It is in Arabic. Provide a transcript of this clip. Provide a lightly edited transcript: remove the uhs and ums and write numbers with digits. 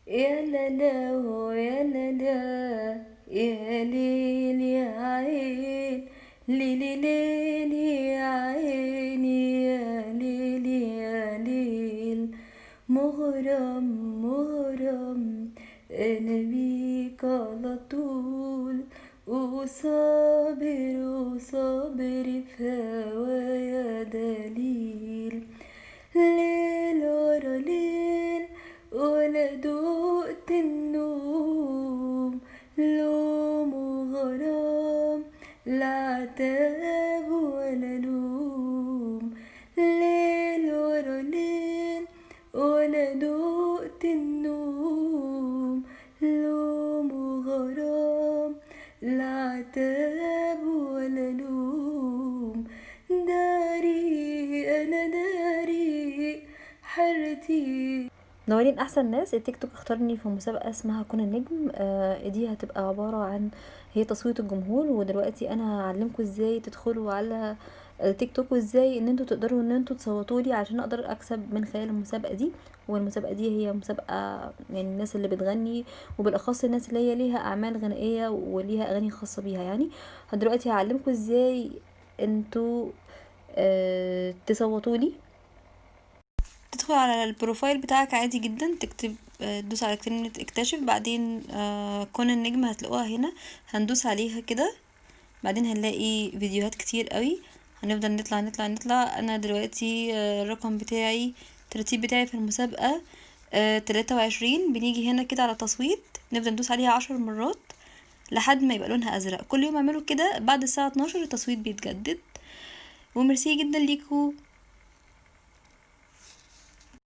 يا لالا يا لالا، يا ليل يا عين، ليلي ليلي يا عيني، يا ليل يا ليل. مغرم مغرم انا بيك على طول، وصابر وصابر في هوايا دليل. ليل ورا ليل ولا دقت النوم، لوم وغرام لا عتاب ولا لوم. ليل ورا ليل ولا دقت النوم، لوم وغرام لا عتاب ولا لوم. داري انا داري حرتي. نورين احسن ناس التيك توك اختارني في مسابقه اسمها كون النجم. دي هتبقى عباره عن هي تصويت الجمهور، ودلوقتي انا هعلمكم ازاي تدخلوا على التيك توك، وازاي ان انتوا تقدروا ان انتوا تصوتوا لي عشان اقدر اكسب من خلال المسابقه دي. والمسابقه دي هي مسابقه يعني الناس اللي بتغني، وبالاخص الناس اللي هي ليها اعمال غنائيه وليها اغاني خاصه بيها يعني. دلوقتي هعلمكم ازاي انتوا تصوتوا لي. تدخل على البروفايل بتاعك عادي جدا، تكتب تدوس على كلمة اكتشف، بعدين كون النجم هتلاقوها هنا، هندوس عليها كده. بعدين هنلاقي فيديوهات كتير قوي، هنفضل نطلع نطلع نطلع. انا دلوقتي الرقم بتاعي، الترتيب بتاعي في المسابقة 23. بنيجي هنا كده على تصويت، نفضل ندوس عليها 10 مرات لحد ما يبقى لونها ازرق. كل يوم اعملوا كده، بعد الساعة 12 التصويت بيتجدد. وميرسي جدا ليكوا.